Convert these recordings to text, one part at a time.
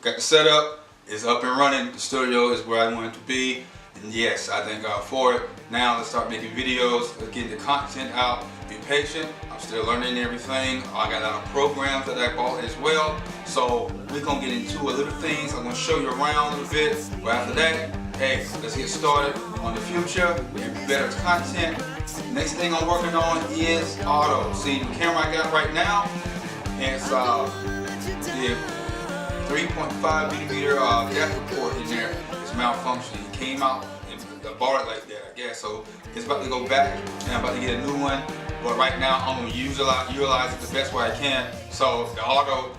got the setup. It's up and running. The studio is where I want it to be. And yes, I thank God for it. Now let's start making videos. Let's get the content out. Be patient. I'm still learning everything. I got a lot of programs that I bought as well. So we're going to get into a little things. I'm going to show you around a little bit. But after that, hey, let's get started on the future and better content. Next thing I'm working on is auto. See, the camera I got right now, it's the 3.5 millimeter depth port in there. It's malfunctioning. It came out and I bought it like that, I guess. So it's about to go back and I'm about to get a new one. But right now I'm going to utilize it the best way I can. So the auto,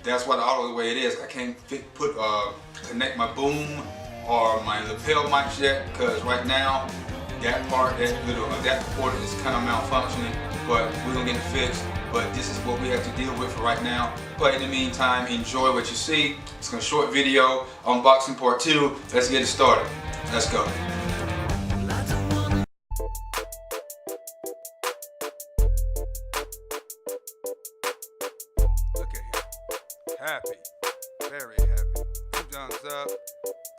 that's why the auto the way it is. I can't connect my boom or my lapel mics yet because right now that part, that little adapter port is kind of malfunctioning. But we're going to get it fixed. But this is what we have to deal with for right now. But in the meantime, enjoy what you see. It's going to be a short video, unboxing part 2. Let's get it started. Let's go. Look at him. Happy. Very happy. 2 thumbs up.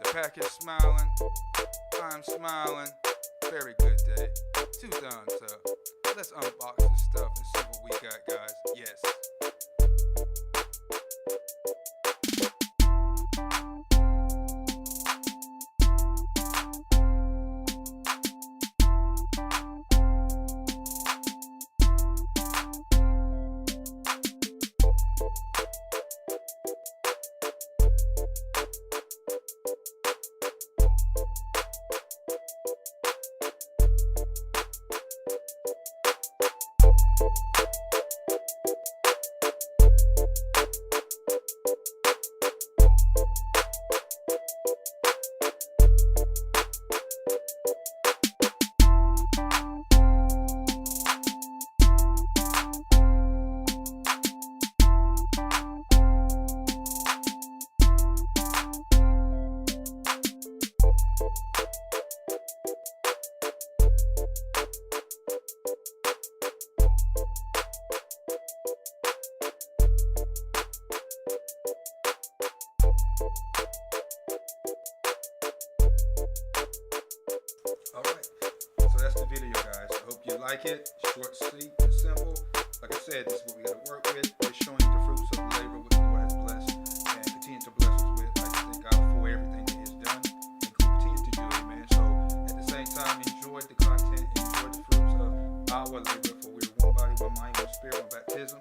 The pack is smiling. I'm smiling. Very good day. 2 thumbs up. Let's unbox this stuff and see what we got, guys. Yes. Alright, so that's the video, guys. I hope you like it. Short, sweet, and simple. Like I said, this is what we got to work with. We're showing you the fruits of the labor which the Lord has blessed and continue to bless us with. I just thank God for everything that He has done and continue to do, amen. So at the same time, enjoy the content, enjoy the fruits of our labor, for we are one body, one mind, one spirit, one baptism.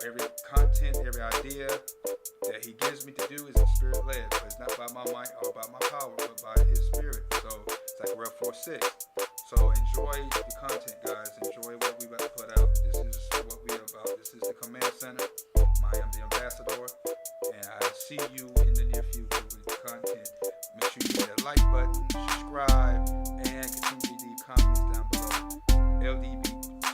Every content, every idea that He gives me to do is Spirit-led. But it's not by my might or by my power, but by His Spirit. So it's like Rev 4:6. So enjoy the content, guys. Enjoy what we about to put out. This is what we are about. This is the command center. I am the ambassador, and I see you in the near future with the content. Make sure you hit that like button, subscribe, and continue to leave comments down below. LDB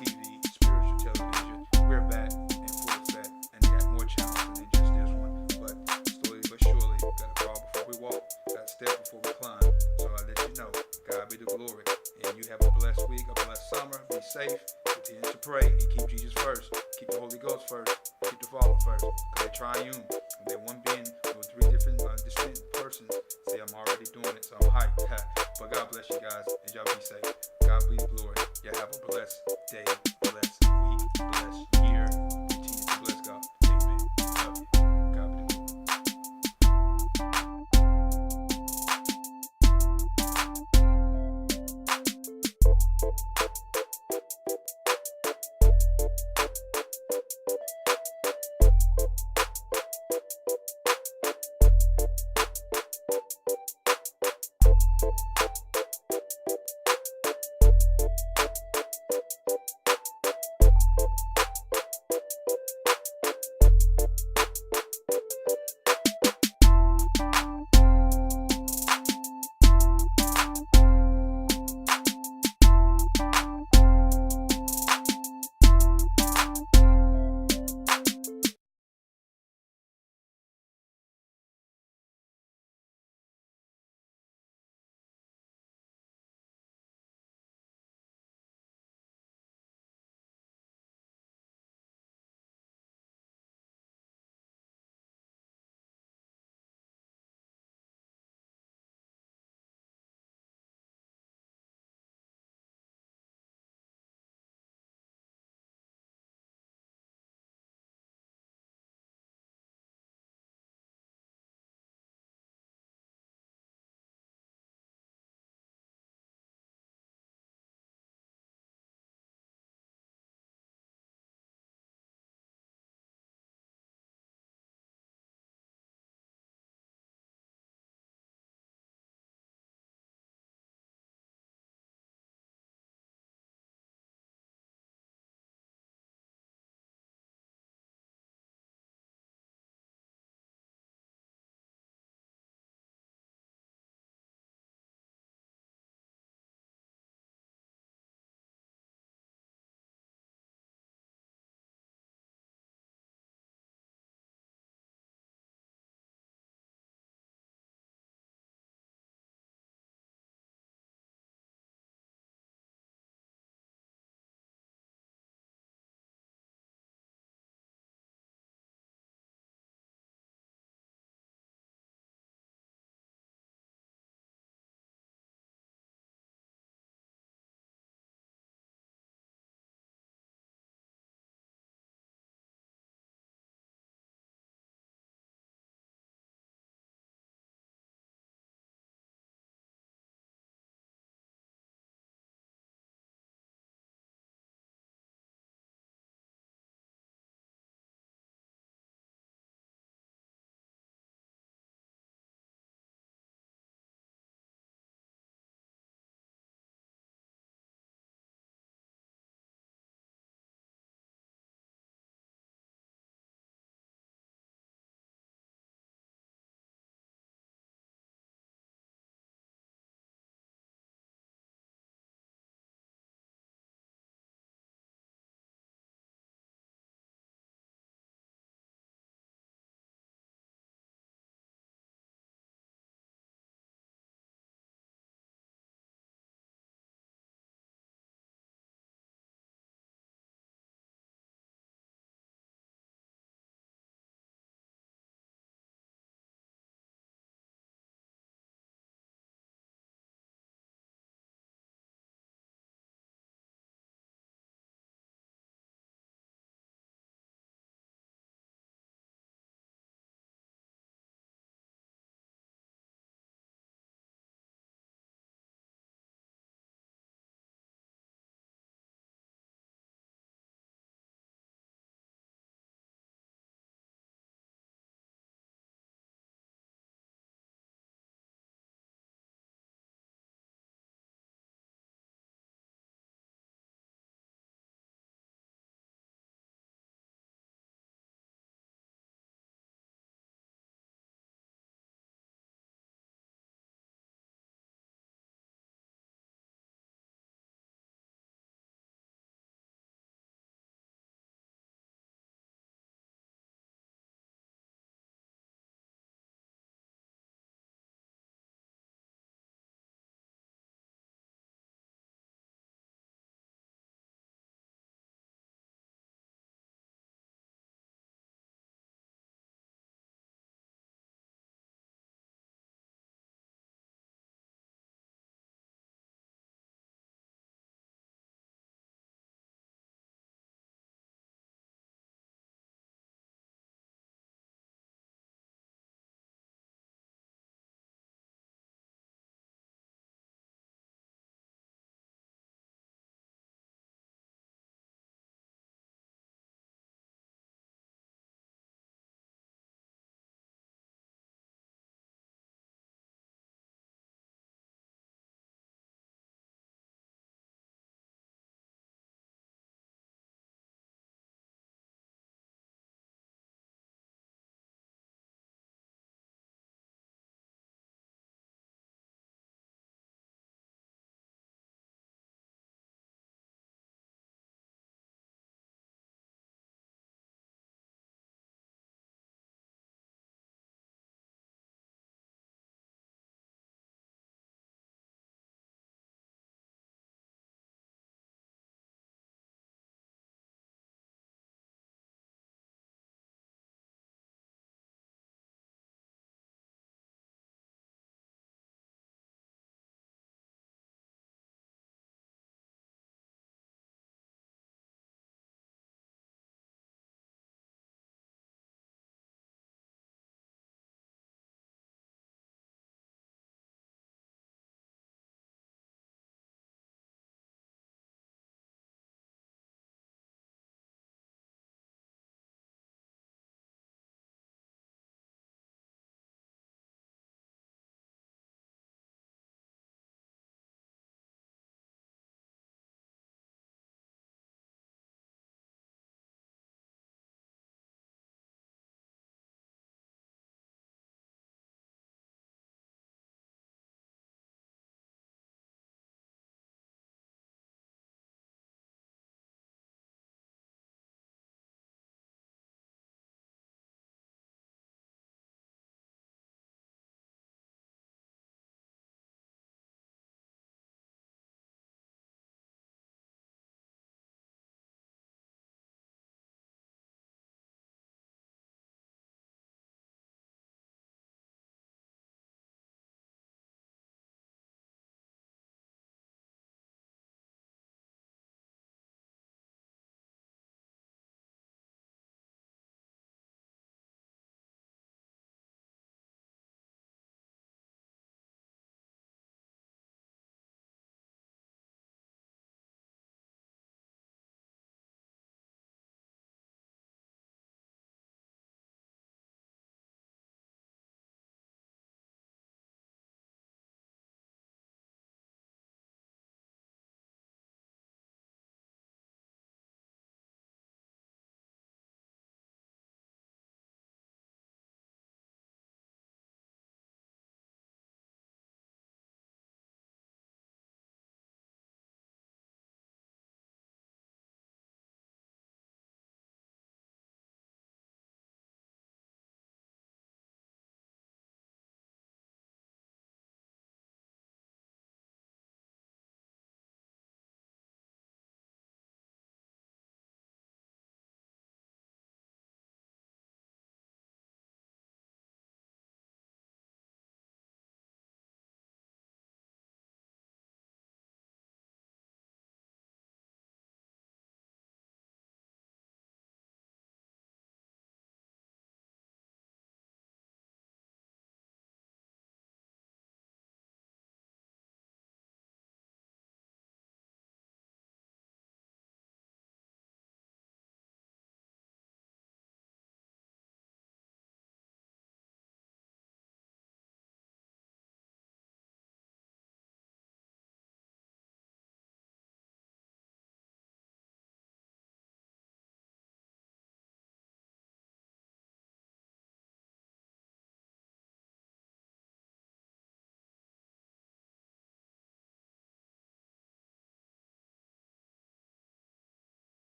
TV, Spiritual Television. We're back in full effect, and we got more challenges than just this one. But slowly but surely, we gotta crawl before we walk. Gotta step before we climb. So I let you know, God be the glory. And you have a blessed week, a blessed summer. Be safe, continue to pray, and keep Jesus first. Keep the Holy Ghost first. Keep the Father first. Because they triune.